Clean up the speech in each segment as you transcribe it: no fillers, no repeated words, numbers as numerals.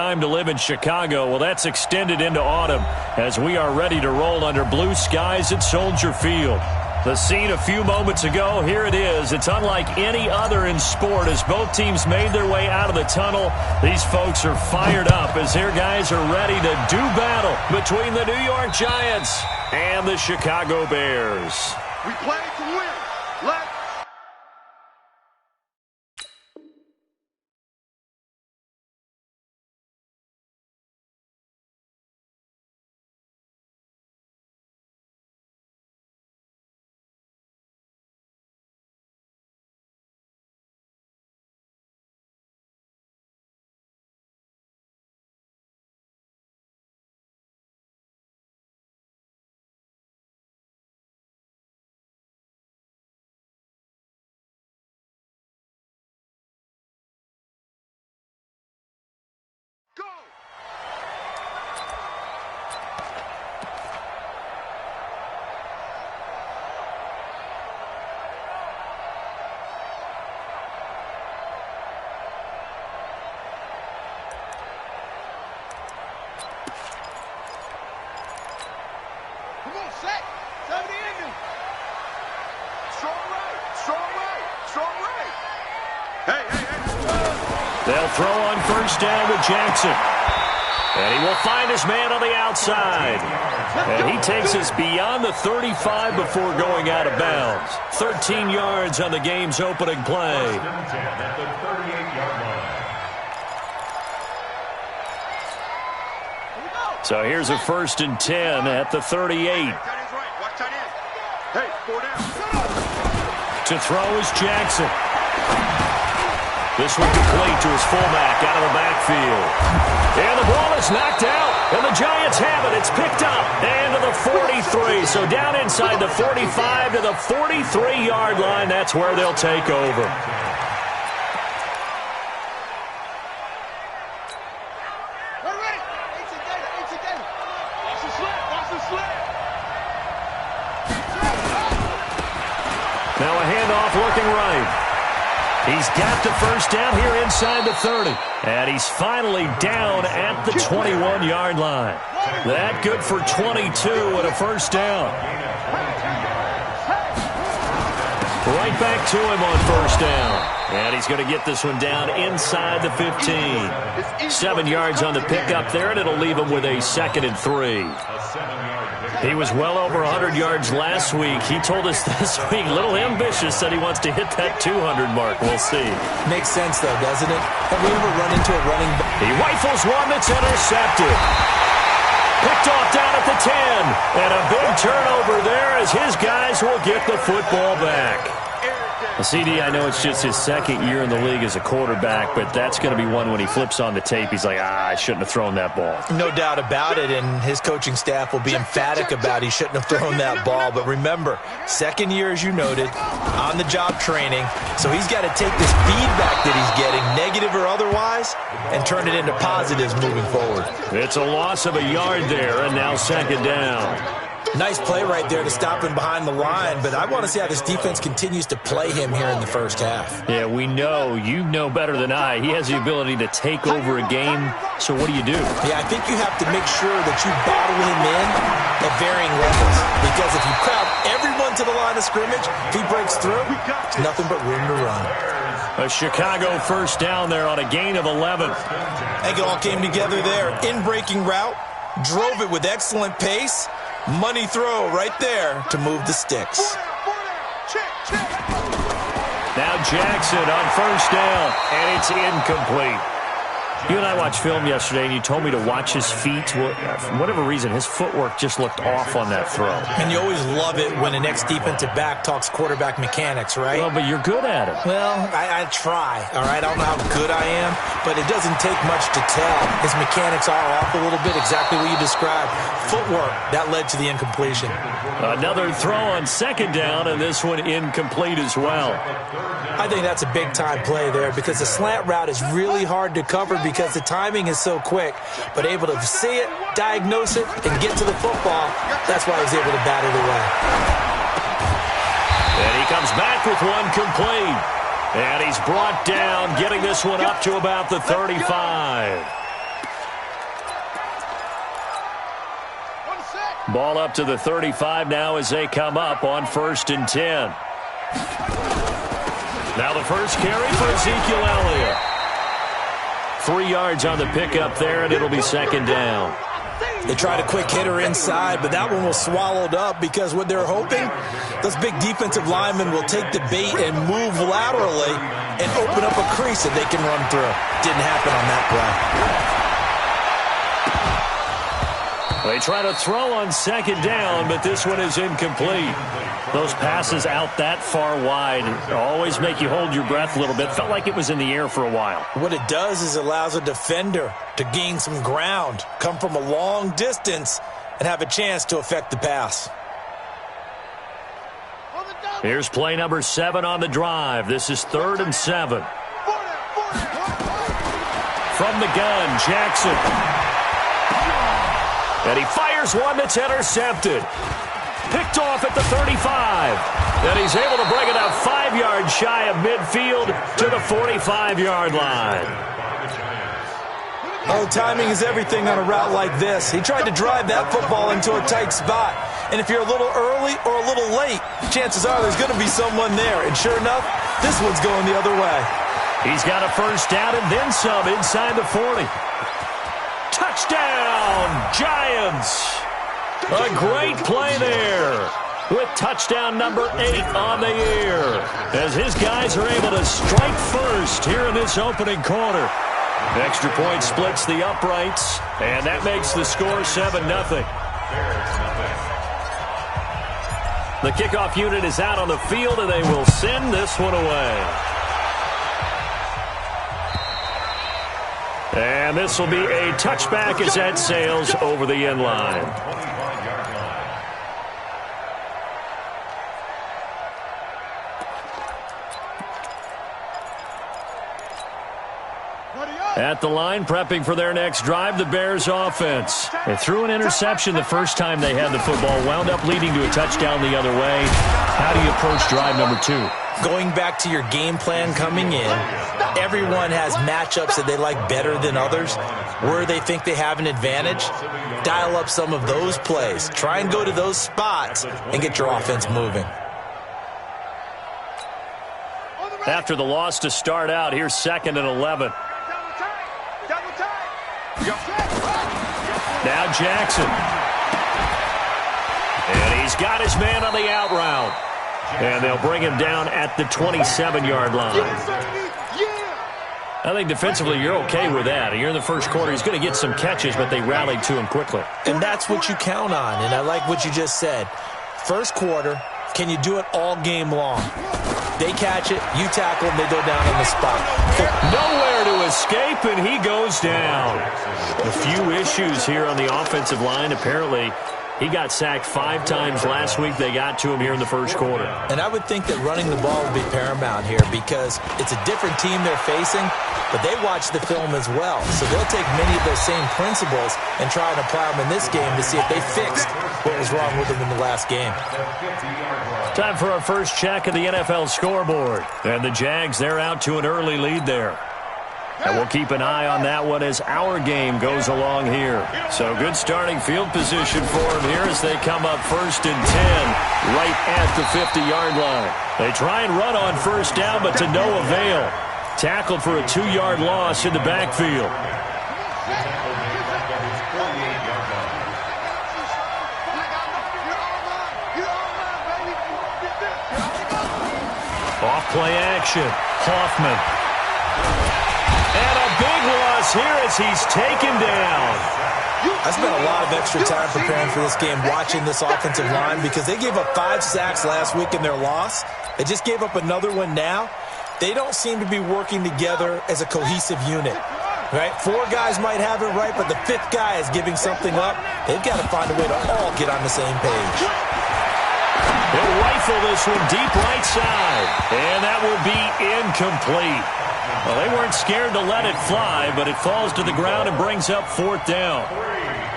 time to live in Chicago. Well, that's extended into autumn as we are ready to roll under blue skies at Soldier Field. The scene a few moments ago, here it is. It's unlike any other in sport as both teams made their way out of the tunnel. These folks are fired up as their guys are ready to do battle between the New York Giants and the Chicago Bears. We play to win. Let's go. Come on, set. 70 ending. Strong right. Strong right. Strong right. Hey, hey, hey. They'll throw on first down with Jackson. And he will find his man on the outside. And he takes us beyond the 35 before going out of bounds. 13 yards on the game's opening play. So here's a 1st and 10 at the 38. Tight end's right. Watch tight end. Hey, 4 down. To throw is Jackson. This one complete to his fullback out of the backfield. And the ball is knocked out. And the Giants have it. It's picked up. And to the 43. So down inside the 45 to the 43-yard line. That's where they'll take over. Ready. 18 data. 18 data. Watch the slip. Watch the slip. Now a handoff looking right. He's got the first down here inside the 30. And he's finally down at the 21-yard line. That good for 22 and a first down. Right back to him on first down. And he's going to get this one down inside the 15. 7 yards on the pickup there, and it'll leave him with a 2nd and 3. He was well over 100 yards last week. He told us this week, a little ambitious, said he wants to hit that 200 mark. We'll see. Makes sense, though, doesn't it? Have we ever run into a running back? He rifles one that's intercepted. Picked off down at the 10. And a big turnover there as his guys will get the football back. CD, I know it's just his 2nd year in the league as a quarterback, but that's going to be one when he flips on the tape. He's like, I shouldn't have thrown that ball. No doubt about it, and his coaching staff will be emphatic about he shouldn't have thrown that ball. But remember, 2nd year, as you noted, on-the-job training, so he's got to take this feedback that he's getting, negative or otherwise, and turn it into positives moving forward. It's a loss of a yard there, and now 2nd down. Nice play right there to stop him behind the line, but I want to see how this defense continues to play him here in the first half. Yeah, we know. You know better than I. He has the ability to take over a game, so what do you do? Yeah, I think you have to make sure that you bottle him in at varying levels, because if you crowd everyone to the line of scrimmage, if he breaks through, it's nothing but room to run. A Chicago first down there on a gain of 11. I think it all came together there. In-breaking route, drove it with excellent pace. Money throw right there to move the sticks. Now Jackson on first down, and it's incomplete. You and I watched film yesterday, and you told me to watch his feet. Well, for whatever reason, his footwork just looked off on that throw. And you always love it when an ex-defensive back talks quarterback mechanics, right? Well, but you're good at it. Well, I try, all right? I don't know how good I am, but it doesn't take much to tell. His mechanics are off a little bit, exactly what you described. Footwork, that led to the incompletion. Another throw on 2nd down, and this one incomplete as well. I think that's a big-time play there because the slant route is really hard to cover because the timing is so quick. But able to see it, diagnose it, and get to the football, that's why he's able to bat it away. And he comes back with one complete. And he's brought down, getting this one up to about the 35. Ball up to the 35 now as they come up on 1st and 10. Now the first carry for Ezekiel Elliott. 3 yards on the pickup there, and it'll be 2nd down. They tried a quick hitter inside, but that one was swallowed up because what they're hoping, those big defensive linemen will take the bait and move laterally and open up a crease that they can run through. Didn't happen on that play. They try to throw on 2nd down, but this one is incomplete. Those passes out that far wide always make you hold your breath a little bit. Felt like it was in the air for a while. What it does is allows a defender to gain some ground, come from a long distance, and have a chance to affect the pass. Here's play number 7 on the drive. This is 3rd and 7. From the gun, Jackson. And he fires one that's intercepted. Picked off at the 35. And he's able to bring it out 5 yards shy of midfield to the 45-yard line. Oh, timing is everything on a route like this. He tried to drive that football into a tight spot. And if you're a little early or a little late, chances are there's going to be someone there. And sure enough, this one's going the other way. He's got a first down and then some inside the 40. Touchdown, Giants! A great play there with touchdown number 8 on the year as his guys are able to strike first here in this opening quarter. Extra point splits the uprights, and that makes the score 7-0. The kickoff unit is out on the field, and they will send this one away. And this will be a touchback as that sails over the end line. At the line, prepping for their next drive, the Bears offense. They threw an interception the first time they had the football, wound up leading to a touchdown the other way. How do you approach drive number 2? Going back to your game plan coming in, everyone has matchups that they like better than others. Where they think they have an advantage, dial up some of those plays. Try and go to those spots and get your offense moving. After the loss to start out, here's 2nd and 11. Now Jackson. And he's got his man on the out route. And they'll bring him down at the 27-yard line. I think defensively you're okay with that. You're in the first quarter. He's going to get some catches, but they rallied to him quickly. And that's what you count on. And I like what you just said. First quarter, can you do it all game long? They catch it, you tackle them, they go down on the spot. Nowhere to escape, and he goes down. A few issues here on the offensive line. Apparently, he got sacked 5 times last week. They got to him here in the first quarter. And I would think that running the ball would be paramount here because it's a different team they're facing, but they watch the film as well. So they'll take many of those same principles and try and apply them in this game to see if they fixed what was wrong with them in the last game. Time for our first check of the NFL scoreboard. And the Jags, they're out to an early lead there. And we'll keep an eye on that one as our game goes along here. So good starting field position for them here as they come up 1st and 10 right at the 50-yard line. They try and run on first down, but to no avail. Tackled for a 2-yard loss in the backfield. Off play action. Hoffman. And a big loss here as he's taken down. I spent a lot of extra time preparing for this game watching this offensive line because they gave up 5 sacks last week in their loss. They just gave up another one now. They don't seem to be working together as a cohesive unit. Right? 4 guys might have it right, but the 5th guy is giving something up. They've got to find a way to all get on the same page. They'll rifle this one deep right side. And that will be incomplete. Well, they weren't scared to let it fly, but it falls to the ground and brings up 4th down.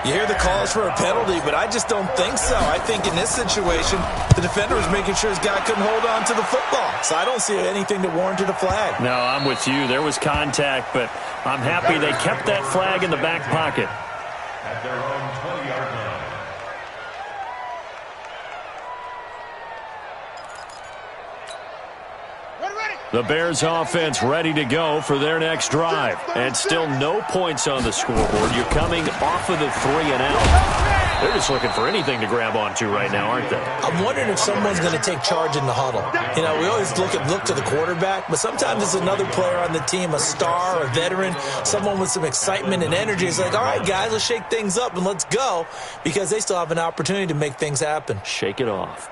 You hear the calls for a penalty, but I just don't think so. I think in this situation, the defender was making sure his guy couldn't hold on to the football. So I don't see anything that warranted a flag. No, I'm with you. There was contact, but I'm happy they kept that flag in the back pocket. At their own 20-yard line. The Bears offense ready to go for their next drive. And still no points on the scoreboard. You're coming off of the 3 and out. They're just looking for anything to grab onto right now, aren't they? I'm wondering if someone's going to take charge in the huddle. You know, we always look to the quarterback, but sometimes it's another player on the team, a star, a veteran, someone with some excitement and energy. It's like, all right, guys, let's shake things up and let's go, because they still have an opportunity to make things happen. Shake it off.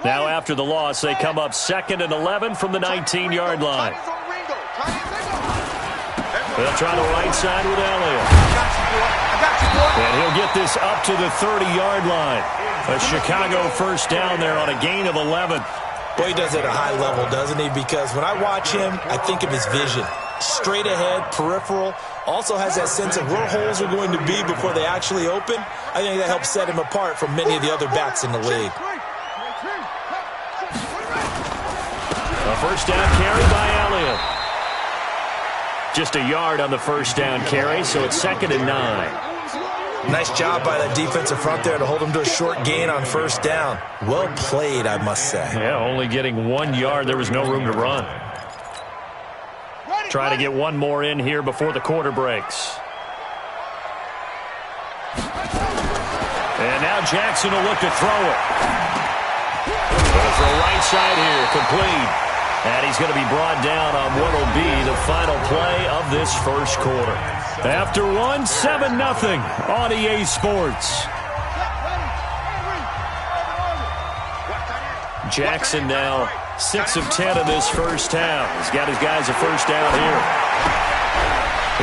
Now after the loss, they come up 2nd and 11 from the 19-yard line. They'll try the right side with Elliott. And he'll get this up to the 30-yard line. A Chicago first down there on a gain of 11. Boy, he does it at a high level, doesn't he? Because when I watch him, I think of his vision. Straight ahead, peripheral. Also has that sense of where holes are going to be before they actually open. I think that helps set him apart from many of the other backs in the league. A first down carry by Elliott. Just a yard on the first down carry, so it's 2nd and 9. Nice job by that defensive front there to hold him to a short gain on first down. Well played, I must say. Yeah, only getting 1 yard. There was no room to run. Try to get one more in here before the quarter breaks. And now Jackson will look to throw it. Going for a right side here, complete. And he's going to be brought down on what will be the final play of this first quarter. After one, 7-0 on EA Sports. Jackson now 6 of 10 in this first half. He's got his guys a first down here.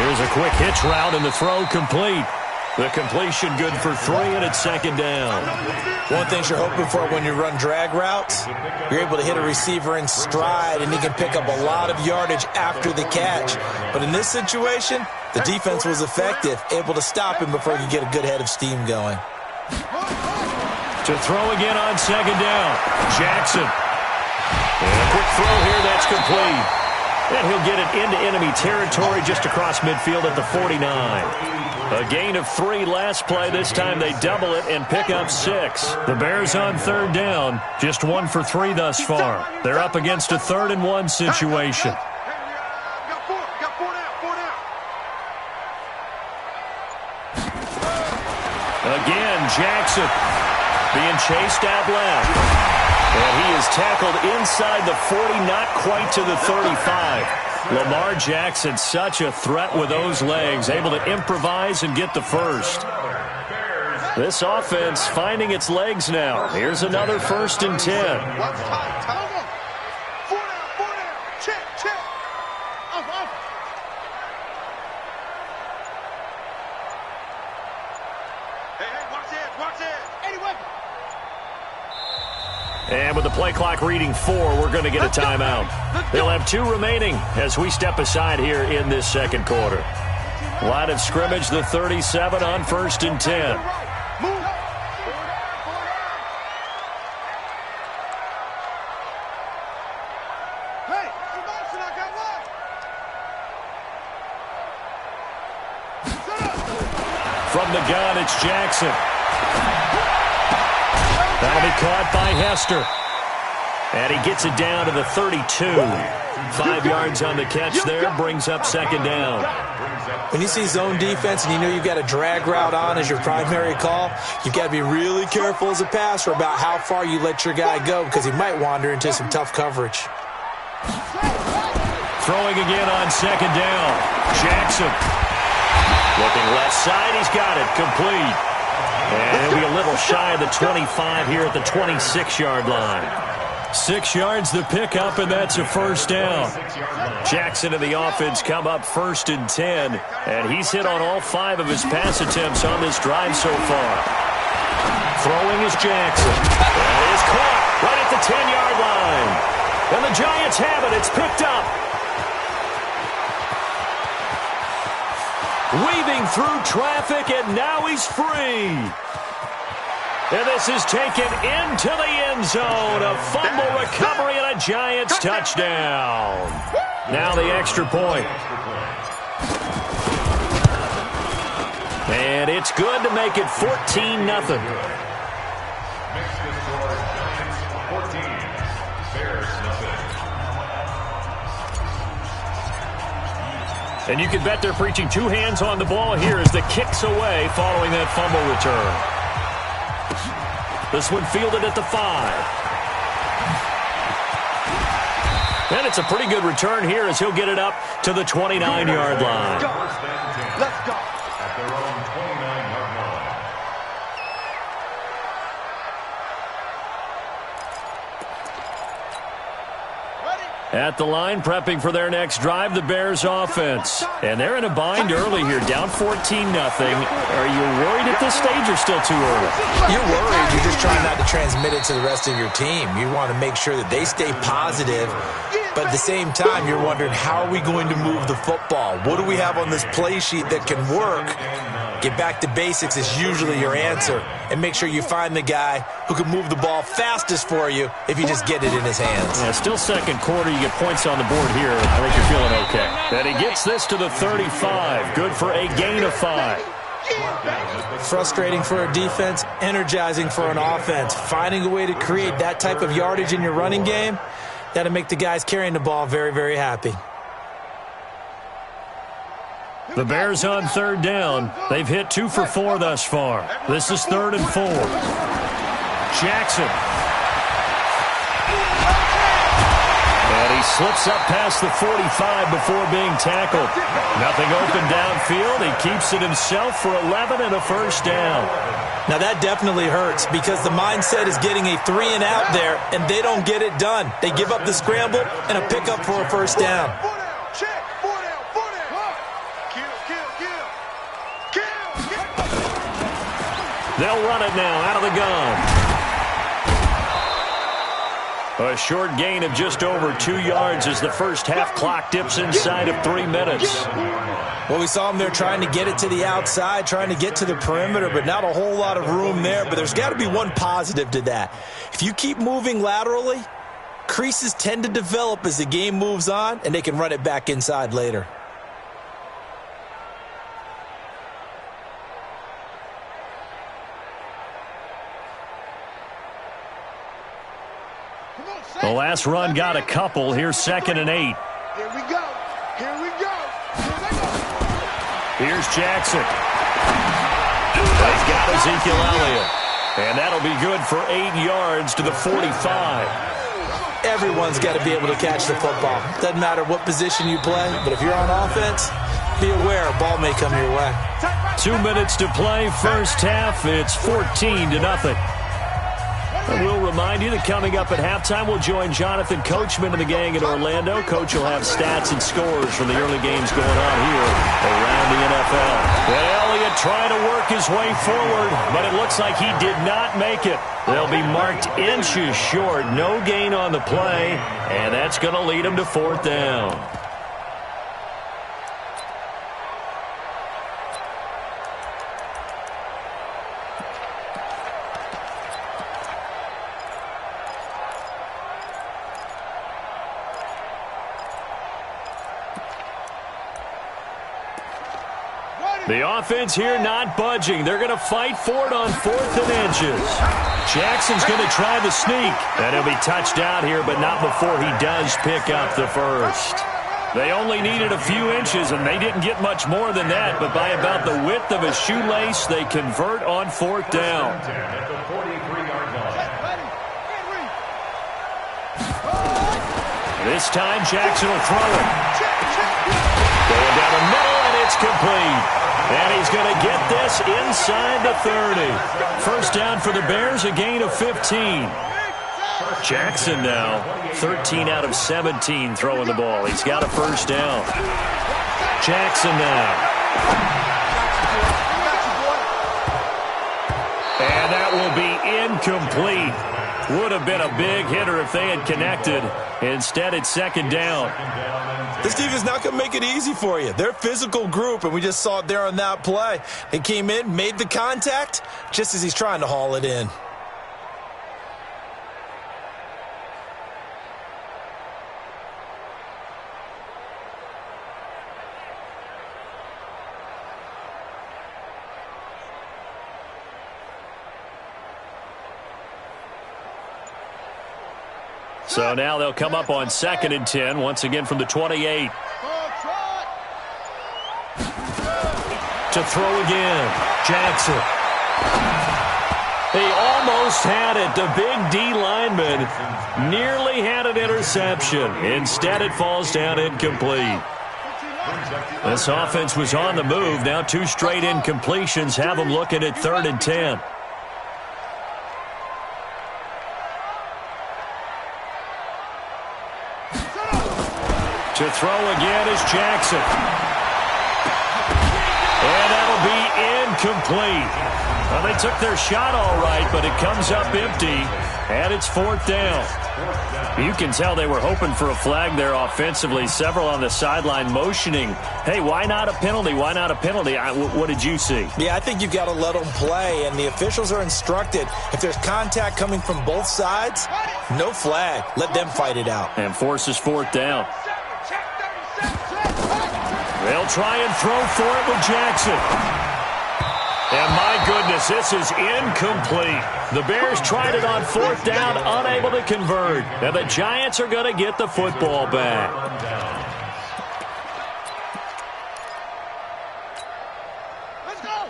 Here's a quick hitch route and the throw complete. The completion good for 3, and it's 2nd down. One thing you're hoping for when you run drag routes, you're able to hit a receiver in stride, and he can pick up a lot of yardage after the catch. But in this situation, the defense was effective, able to stop him before he could get a good head of steam going. To throw again on 2nd down, Jackson. And a quick throw here, that's complete. And he'll get it into enemy territory just across midfield at the 49. A gain of 3 last play. This time they double it and pick up 6. The Bears on 3rd down. Just 1 for 3 thus far. They're up against a 3rd and 1 situation. Again, Jackson being chased out left. And he is tackled inside the 40, not quite to the 35. Lamar Jackson, such a threat with those legs, able to improvise and get the first. This offense finding its legs now. Here's another 1st and 10. And with the play clock reading 4, we're going to get a timeout. They'll have 2 remaining as we step aside here in this second quarter. Line of scrimmage, the 37 on 1st and 10. From the gun, it's Jackson. That'll be caught by Hester. And he gets it down to the 32. 5 yards on the catch there, brings up 2nd down. When you see zone defense and you know you've got a drag route on as your primary call, you've got to be really careful as a passer about how far you let your guy go, because he might wander into some tough coverage. Throwing again on 2nd down. Jackson. Looking left side, he's got it, complete. And he'll be a little shy of the 25 here at the 26-yard line. 6 yards the pickup, and that's a first down. Jackson and the offense come up 1st and 10, and he's hit on all 5 of his pass attempts on this drive so far. Throwing is Jackson. That is caught right at the 10-yard line. And the Giants have it. It's picked up. Weaving through traffic, and now he's free. And this is taken into the end zone. A fumble recovery and a Giants touchdown. Now the extra point. And it's good to make it 14-0. And you can bet they're preaching two hands on the ball here as the kick's away following that fumble return. This one fielded at the 5. And it's a pretty good return here as he'll get it up to the 29-yard line. Let's go. At their own 29-yard line. At the line, prepping for their next drive, the Bears offense. And they're in a bind early here, down 14-0. Are you worried at this stage or still too early? You're worried. You're just trying not to transmit it to the rest of your team. You want to make sure that they stay positive. But at the same time, you're wondering, how are we going to move the football? What do we have on this play sheet that can work? Get back to basics is usually your answer. And make sure you find the guy who can move the ball fastest for you if you just get it in his hands. Yeah, still second quarter. You get points on the board here. I think you're feeling okay. And he gets this to the 35. Good for a gain of 5. Frustrating for a defense, energizing for an offense. Finding a way to create that type of yardage in your running game, that'll make the guys carrying the ball very, very happy. The Bears on third down. They've hit 2 for 4 thus far. This is 3rd and 4. Jackson. And he slips up past the 45 before being tackled. Nothing open downfield. He keeps it himself for 11 and a first down. Now that definitely hurts because the mindset is getting a 3-and-out there, and they don't get it done. They give up the scramble and a pickup for a first down. They'll run it now out of the gun. A short gain of just over 2 yards as the first half clock dips inside of 3 minutes. Well, we saw them there trying to get it to the outside, trying to get to the perimeter, but not a whole lot of room there. But there's got to be one positive to that. If you keep moving laterally, creases tend to develop as the game moves on, and they can run it back inside later. The last run got a couple. Here's 2nd and 8. Here we go. Here we go. Here they go. Here's Jackson. They've got Ezekiel Elliott. And that'll be good for 8 yards to the 45. Everyone's got to be able to catch the football. Doesn't matter what position you play, but if you're on offense, be aware a ball may come your way. 2 minutes to play, first half. It's 14-0. And we'll remind you that coming up at halftime, we'll join Jonathan Coachman and the gang in Orlando. Coach will have stats and scores from the early games going on here around the NFL. And Elliott trying to work his way forward, but it looks like he did not make it. They'll be marked inches short. No gain on the play, and that's going to lead him to 4th down. The offense here not budging. They're going to fight for it on 4th and inches. Jackson's going to try the sneak. And he'll be touched out here, but not before he does pick up the first. They only needed a few inches, and they didn't get much more than that. But by about the width of a shoelace, they convert on 4th down. At the 43-yard line. This time, Jackson will throw it. Going down the middle, and it's complete. And he's going to get this inside the 30. First down for the Bears, a gain of 15. Jackson now, 13 out of 17 throwing the ball. He's got a first down. Jackson now. And that will be incomplete. Would have been a big hitter if they had connected. Instead, it's 2nd down. This defense is not going to make it easy for you. They're a physical group, and we just saw it there on that play. They came in, made the contact, just as he's trying to haul it in. So now they'll come up on 2nd and 10, once again from the 28. to throw again. Jackson. He almost had it. The big D lineman nearly had an interception. Instead, it falls down incomplete. This offense was on the move. Now 2 straight incompletions have them looking at 3rd and 10. To throw again is Jackson. And that'll be incomplete. Well, they took their shot all right, but it comes up empty, and it's 4th down. You can tell they were hoping for a flag there offensively. Several on the sideline motioning, hey, why not a penalty? Why not a penalty? What did you see? Yeah, I think you've got to let them play, and the officials are instructed, if there's contact coming from both sides, no flag. Let them fight it out. And forces 4th down. They'll try and throw for it with Jackson. And my goodness, this is incomplete. The Bears tried it on 4th down, unable to convert. And the Giants are going to get the football back.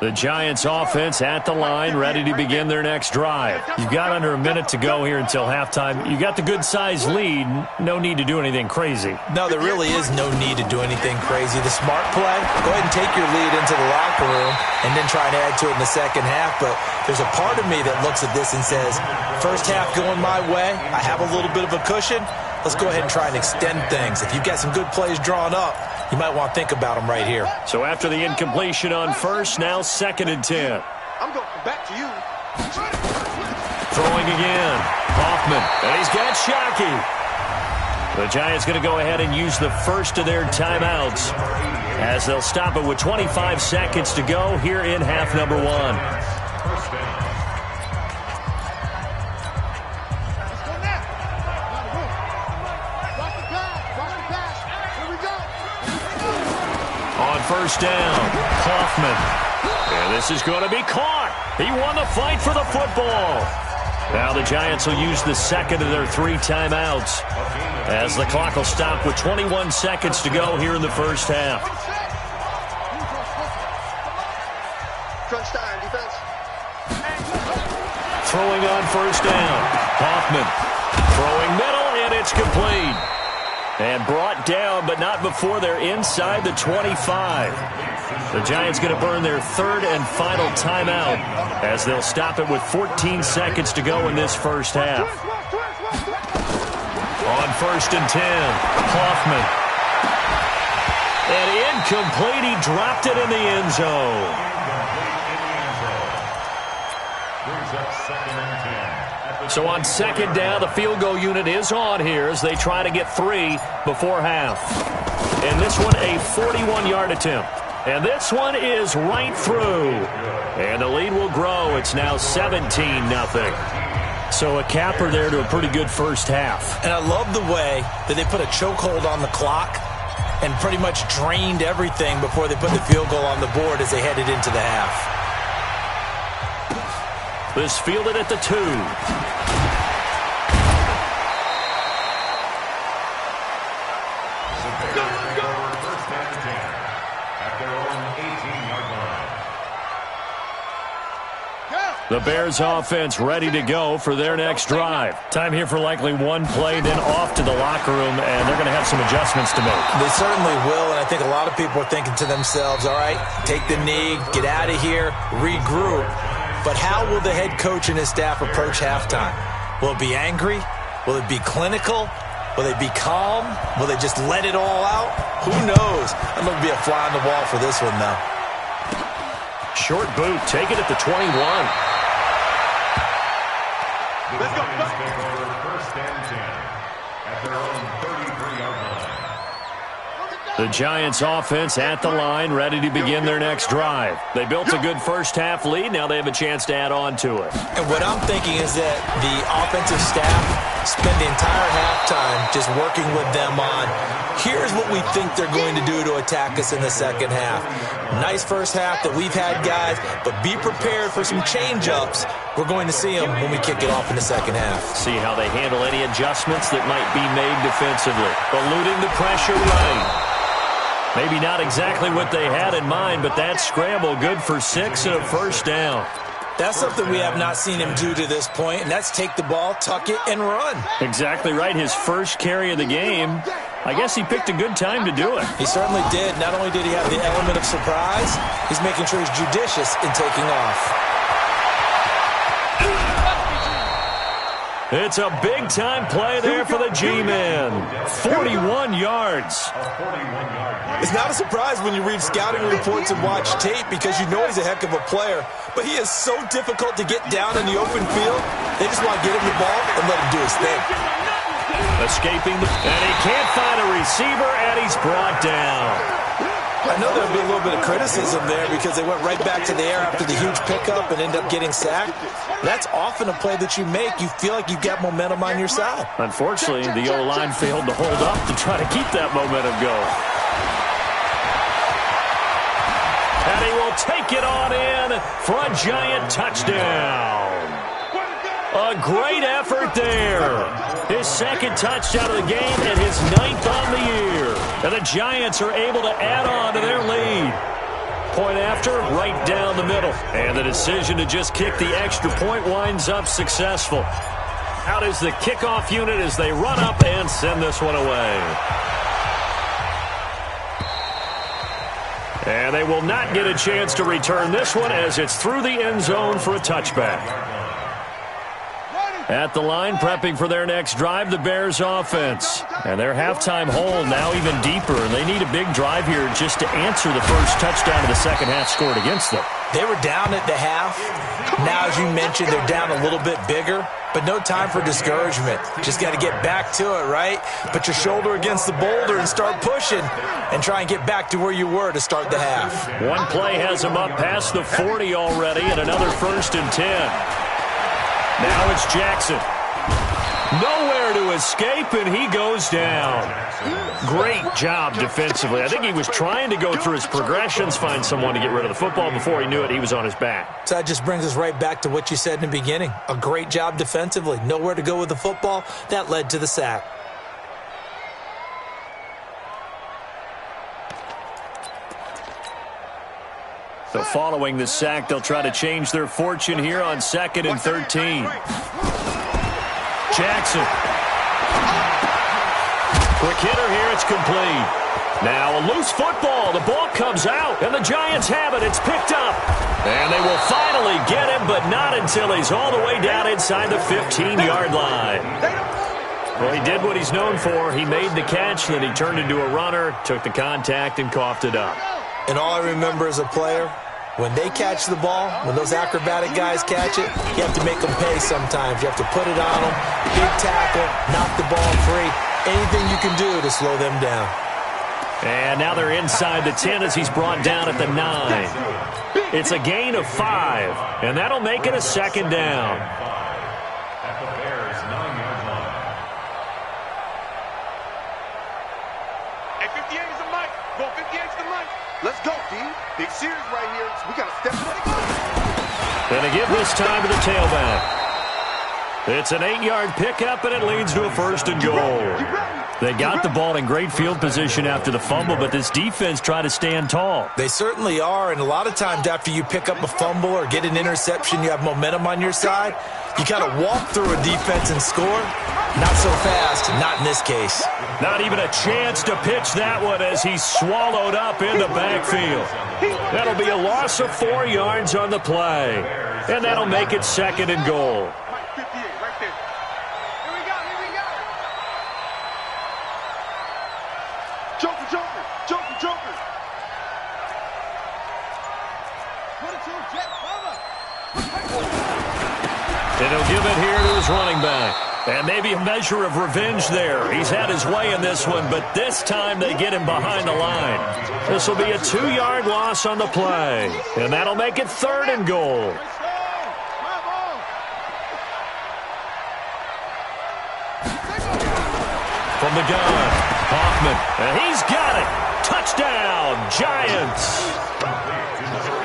The Giants offense at the line, ready to begin their next drive. You've got under a minute to go here until halftime. You got the good-sized lead. No need to do anything crazy. No, there really is no need to do anything crazy. The smart play, go ahead and take your lead into the locker room and then try and add to it in the second half. But there's a part of me that looks at this and says, first half going my way, I have a little bit of a cushion. Let's go ahead and try and extend things. If you've got some good plays drawn up, you might want to think about them right here. So after the incompletion on first, now 2nd and 10. I'm going back to you. Throwing again. Hoffman. And he's got Shockey. The Giants going to go ahead and use the first of their timeouts as they'll stop it with 25 seconds to go here in half number 1. First down, Hoffman. And this is going to be caught. He won the fight for the football. Now the Giants will use the second of their 3 timeouts as the clock will stop with 21 seconds to go here in the first half. Crunch time, defense. Throwing on first down, Hoffman. Throwing middle, and it's complete. And brought down, but not before they're inside the 25. The Giants going to burn their 3rd and final timeout as they'll stop it with 14 seconds to go in this first half. On 1st and 10, Hoffman. And incomplete, he dropped it in the end zone. So on 2nd down, the field goal unit is on here as they try to get 3 before half. And this one, a 41-yard attempt. And this one is right through. And the lead will grow. It's now 17-0. So a capper there to a pretty good first half. And I love the way that they put a chokehold on the clock and pretty much drained everything before they put the field goal on the board as they headed into the half. This fielded at the 2. The Bears offense ready to go for their next drive. Time here for likely one play, then off to the locker room, and they're going to have some adjustments to make. They certainly will, and I think a lot of people are thinking to themselves, all right, take the knee, get out of here, regroup. But how will the head coach and his staff approach halftime? Will it be angry? Will it be clinical? Will they be calm? Will they just let it all out? Who knows? I'm going to be a fly on the wall for this one, though. Short boot, take it at the 21. Let's go. First and 10 at their own 33-yard line. The Giants offense at the line, ready to begin their next drive. They built a good first half lead. Now they have a chance to add on to it. And what I'm thinking is that the offensive staff spend the entire halftime just working with them on, here's what we think they're going to do to attack us in the second half. Nice first half that we've had, guys, but be prepared for some change-ups. We're going to see them when we kick it off in the second half. See how they handle any adjustments that might be made defensively. Eluding the pressure right. Maybe not exactly what they had in mind, but that scramble good for 6 and a first down. That's something we have not seen him do to this point, and that's take the ball, tuck it, and run. Exactly right. His first carry of the game. I guess he picked a good time to do it. He certainly did. Not only did he have the element of surprise, he's making sure he's judicious in taking off. It's a big-time play there for the G-Men. 41 yards. It's not a surprise when you read scouting reports and watch tape because you know he's a heck of a player. But he is so difficult to get down in the open field. They just want to get him the ball and let him do his thing. Escaping, and he can't find a receiver, and he's brought down. I know there'll be a little bit of criticism there because they went right back to the air after the huge pickup and ended up getting sacked. That's often a play that you make. You feel like you've got momentum on your side. Unfortunately, the O-line failed to hold up to try to keep that momentum going. And he will take it on in for a giant touchdown. A great effort there. His second touchdown of the game and his 9th on the year. And the Giants are able to add on to their lead. Point after, right down the middle. And the decision to just kick the extra point winds up successful. Out is the kickoff unit as they run up and send this one away. And they will not get a chance to return this one as it's through the end zone for a touchback. At the line, prepping for their next drive, the Bears offense. And their halftime hole now even deeper, and they need a big drive here just to answer the first touchdown of the second half scored against them. They were down at the half. Now, as you mentioned, they're down a little bit bigger, but no time for discouragement. Just got to get back to it, right? Put your shoulder against the boulder and start pushing and try and get back to where you were to start the half. One play has them up past the 40 already, and another 1st and 10. Now it's Jackson. Nowhere to escape, and he goes down. Great job defensively. I think he was trying to go through his progressions, find someone to get rid of the football. Before he knew it, he was on his back. So that just brings us right back to what you said in the beginning. A great job defensively. Nowhere to go with the football. That led to the sack. So following the sack, they'll try to change their fortune here on 2nd and 13. Jackson. Quick hitter here, it's complete. Now a loose football, the ball comes out, and the Giants have it, it's picked up. And they will finally get him, but not until he's all the way down inside the 15-yard line. Well, he did what he's known for. He made the catch, then he turned into a runner, took the contact, and coughed it up. And all I remember as a player, when they catch the ball, when those acrobatic guys catch it, you have to make them pay sometimes. You have to put it on them, big tackle, knock the ball free. Anything you can do to slow them down. And now they're inside the 10 as he's brought down at the 9. It's a gain of 5, and that'll make it a 2nd down. At the Bears' 9-yard line. Hey, 58 is the mic. Go, 58 is the mic. Let's go, D. Big series right here. So we got to step it. And to give this time to the tailback. It's an 8-yard pickup, and it leads to a 1st and goal. They got the ball in great field position after the fumble, but this defense tried to stand tall. They certainly are, and a lot of times after you pick up a fumble or get an interception, you have momentum on your side. You kind of walk through a defense and score. Not so fast, not in this case. Not even a chance to pitch that one as he's swallowed up in the backfield. That'll be a loss of 4 yards on the play, and that'll make it 2nd and goal. And he'll give it here to his running back. And maybe a measure of revenge there. He's had his way in this one, but this time they get him behind the line. This will be a 2-yard loss on the play. And that'll make it 3rd and goal. From the gun, Hoffman. And he's got it. Touchdown, Giants.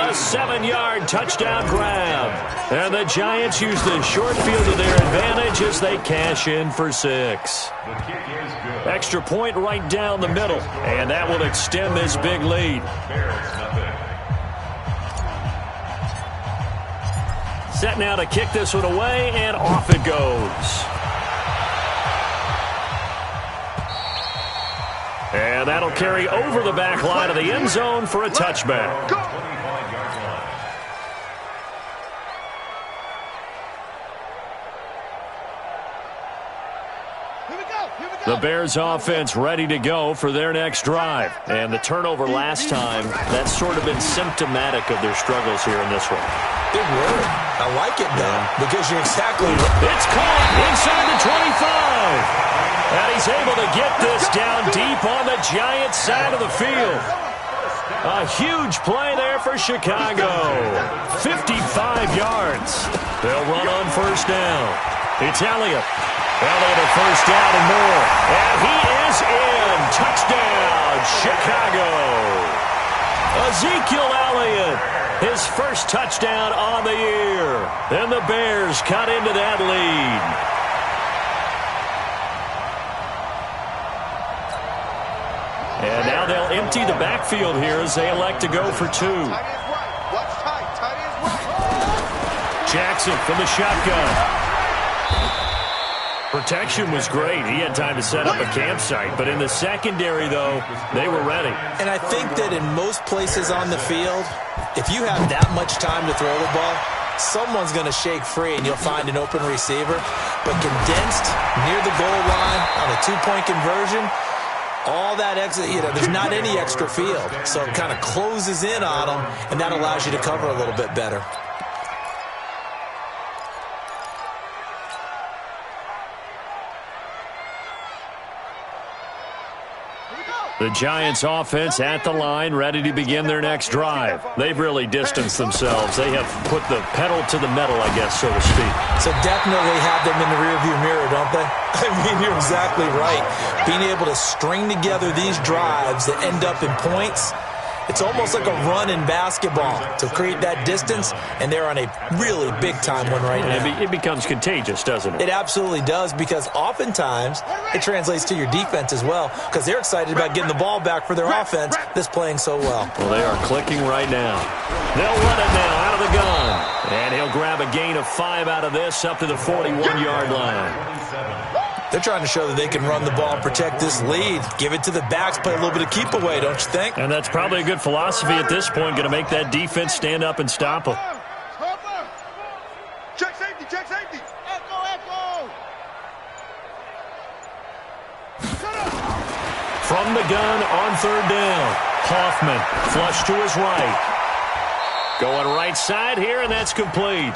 A 7-yard touchdown grab. And the Giants use the short field to their advantage as they cash in for 6. The kick is good. extra point right down the middle, and that will extend this big lead. Set now to kick this one away, and off it goes. And that'll carry over the back line of the end zone for a touchback. The Bears offense ready to go for their next drive. And the turnover last time, that's sort of been symptomatic of their struggles here in this one. Big word. I like it, though, because you're exactly right. It's caught inside the 25. And he's able to get this down deep on the Giants side of the field. A huge play there for Chicago. 55 yards. They'll run on first down. It's Elliott. Elliott at first down and more. And he is in. Touchdown, Chicago. Ezekiel Elliott, his first touchdown on the year. And the Bears cut into that lead. And now they'll empty the backfield here as they elect to go for two. Jackson from the shotgun. Protection was great. He had time to set up a campsite. But in the secondary, though, they were ready. And I think that in most places on the field, if you have that much time to throw the ball, someone's going to shake free and you'll find an open receiver. But condensed near the goal line on a two-point conversion, all that extra, there's not any extra field. So it kind of closes in on them, and that allows you to cover a little bit better. The Giants offense at the line, ready to begin their next drive. They've really distanced themselves. They have put the pedal to the metal, I guess, so to speak. So definitely have them in the rearview mirror, don't they? I mean, you're exactly right. Being able to string together these drives that end up in points, it's almost like a run in basketball to create that distance, and they're on a really big-time one right now. It becomes contagious, doesn't it? It absolutely does, because oftentimes it translates to your defense as well, because they're excited about getting the ball back for their offense that's playing so well. Well, they are clicking right now. They'll run it now out of the gun. And he'll grab a gain of 5 out of this up to the 41-yard line. They're trying to show that they can run the ball and protect this lead. Give it to the backs, play a little bit of keep away, don't you think? And that's probably a good philosophy at this point, going to make that defense stand up and stop them. Check safety, check safety. Echo, echo. From the gun on third down, Hoffman flush to his right. Going right side here, and that's complete.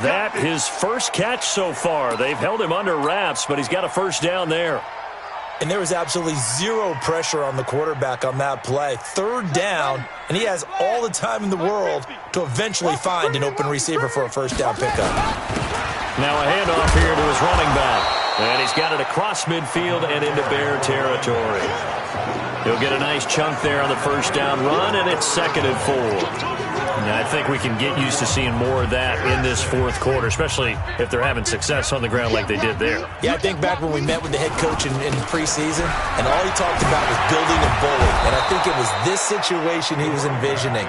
That his first catch so far. They've held him under wraps, but he's got a first down there. And there was absolutely zero pressure on the quarterback on that play. Third down, and he has all the time in the world to eventually find an open receiver for a first down pickup. Now a handoff here to his running back. And he's got it across midfield and into Bear territory. He'll get a nice chunk there on the first down run, and it's 2nd and 4. Now, I think we can get used to seeing more of that in this fourth quarter, especially if they're having success on the ground like they did there. Yeah, I think back when we met with the head coach in preseason, and all he talked about was building a bully. And I think it was this situation he was envisioning.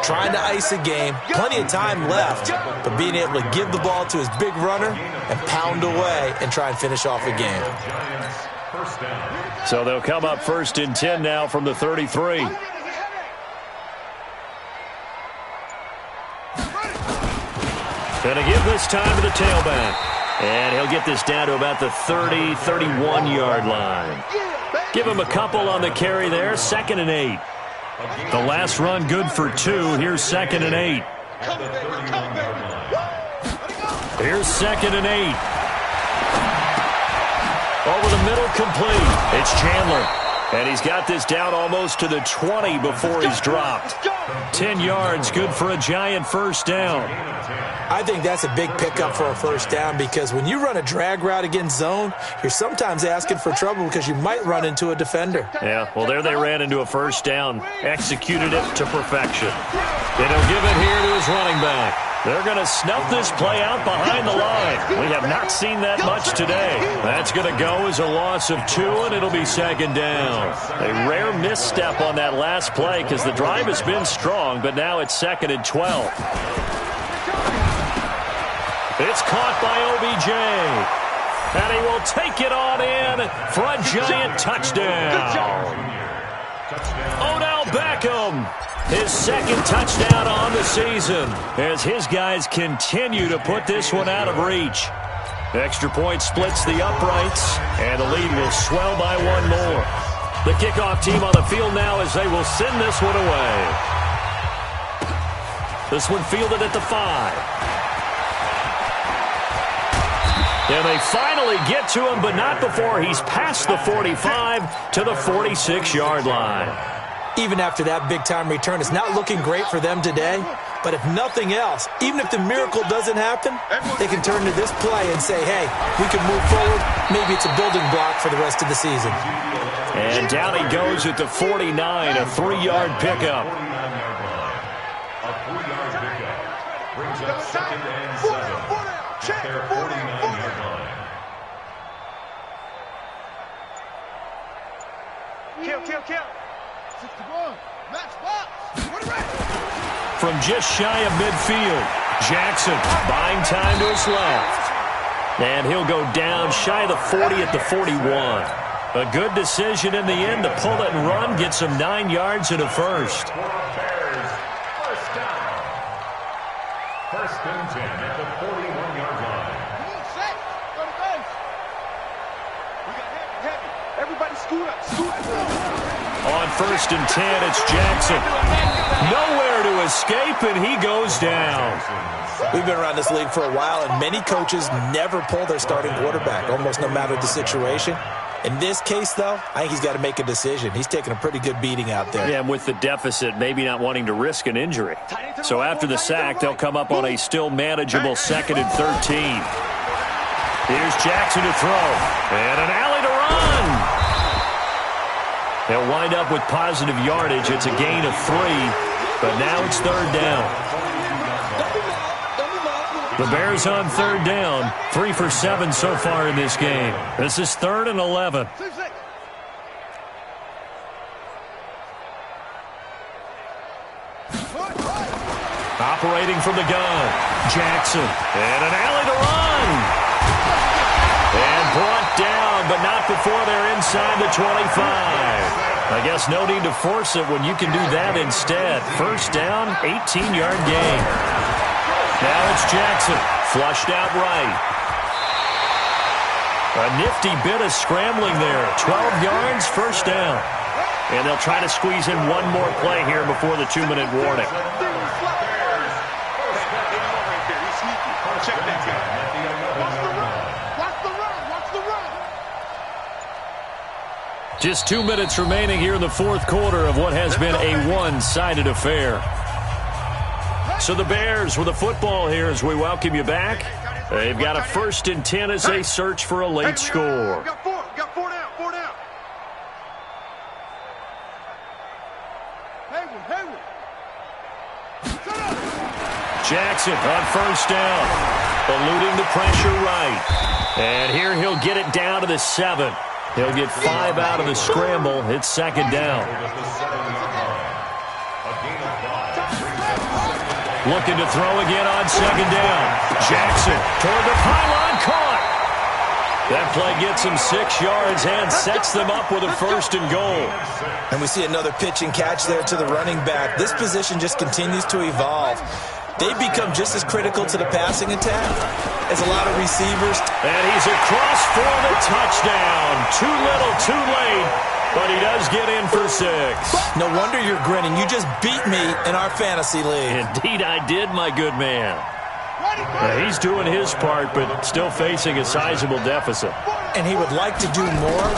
Trying to ice a game, plenty of time left, but being able to give the ball to his big runner and pound away and try and finish off a game. So they'll come up 1st and 10 now from the 33. Going to give this time to the tailback. And he'll get this down to about the 30, 31-yard line. Give him a couple on the carry there. 2nd and 8. The last run good for 2. Here's 2nd and 8. Here's 2nd and 8. Over the middle, complete. It's Chandler. And he's got this down almost to the 20 before he's dropped. 10 yards, good for a Giant first down. I think that's a big pickup for a first down, because when you run a drag route against zone, you're sometimes asking for trouble because you might run into a defender. Yeah, well, there they ran into a first down, executed it to perfection. And he'll give it here to his running back. They're going to snuff this play out behind the line. We have not seen that much today. That's going to go as a loss of 2, and it'll be second down. A rare misstep on that last play because the drive has been strong, but now it's 2nd and 12. It's caught by OBJ. And he will take it on in for a giant touchdown. Odell Beckham, his 2nd touchdown on the season as his guys continue to put this one out of reach. Extra point splits the uprights, and the lead will swell by 1 more. The kickoff team on the field now as they will send this one away. This one fielded at the 5. And they finally get to him, but not before he's past the 45 to the 46-yard line. Even after that big-time return, it's not looking great for them today. But if nothing else, even if the miracle doesn't happen, they can turn to this play and say, hey, we can move forward. Maybe it's a building block for the rest of the season. And down he goes at the 49, a 3-yard pickup. A 3-yard pickup brings up 2nd and 7 at their 49-yard line. Kill. 61. Match box. From just shy of midfield, Jackson buying time to his left. And he'll go down shy of the 40 at the 41. A good decision in the end to pull it and run, get some 9 yards and a first. Bears, first down. 1st and 10 at the 41-yard line. Come on, set. Go to base. We got heavy. Everybody scoot up. On 1st and 10, it's Jackson. Nowhere to escape, and he goes down. We've been around this league for a while, and many coaches never pull their starting quarterback, almost no matter the situation. In this case, though, I think he's got to make a decision. He's taking a pretty good beating out there. Yeah, and with the deficit, maybe not wanting to risk an injury. So after the sack, they'll come up on a still manageable 2nd and 13. Here's Jackson to throw. And an alley to run. They'll wind up with positive yardage. It's a gain of 3, but now it's 3rd down. The Bears on 3rd down, 3 for 7 so far in this game. This is 3rd and 11. Operating from the gun, Jackson, and an alley to run. And brought down, but not before they're inside the 25. I guess no need to force it when you can do that instead. 1st down, 18-yard gain. Now it's Jackson, flushed out right. A nifty bit of scrambling there. 12 yards, 1st down. And they'll try to squeeze in one more play here before the 2-minute warning. Check that guy. Watch the run. Just 2 minutes remaining here in the 4th quarter of what has been a one-sided affair. So the Bears with the football here as we welcome you back. They've got a 1st and 10 as they search for a late score. We got 4 down. Hayward. Jackson on 1st down, eluding the pressure right. And here he'll get it down to the 7. He'll get 5 out of the scramble. It's 2nd down. Looking to throw again on 2nd down. Jackson toward the pylon, caught. That play gets him 6 yards and sets them up with a 1st and goal. And we see another pitch and catch there to the running back. This position just continues to evolve. They've become just as critical to the passing attack as a lot of receivers. And he's across for the touchdown. Too little, too late, but he does get in for 6. No wonder you're grinning. You just beat me in our fantasy league. Indeed I did, my good man. He's doing his part, but still facing a sizable deficit. And he would like to do more,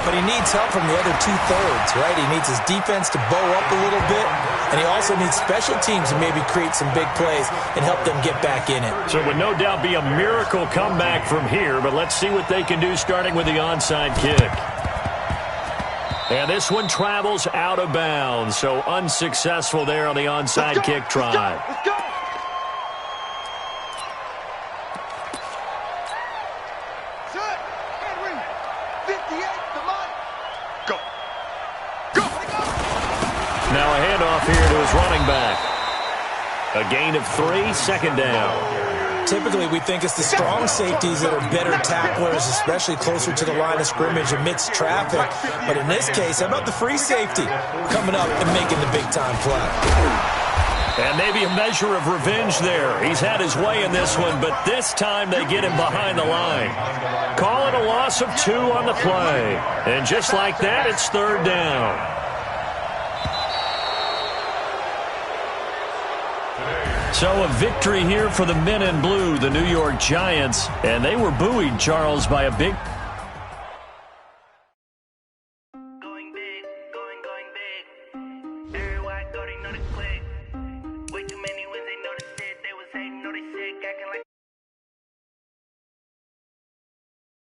but he needs help from the other 2/3, right? He needs his defense to bow up a little bit, and he also needs special teams to maybe create some big plays and help them get back in it. So it would no doubt be a miracle comeback from here, but let's see what they can do starting with the onside kick. And this one travels out of bounds, so unsuccessful there on the onside kick try. Let's go. handoff here to his running back. A gain of 3, second down. Typically, we think it's the strong safeties that are better tacklers, especially closer to the line of scrimmage amidst traffic. But in this case, how about the free safety coming up and making the big-time play? And maybe a measure of revenge there. He's had his way in this one, but this time they get him behind the line. Call it a loss of 2 on the play. And just like that, it's third down. So a victory here for the men in blue, the New York Giants. And they were buoyed, Charles, by a big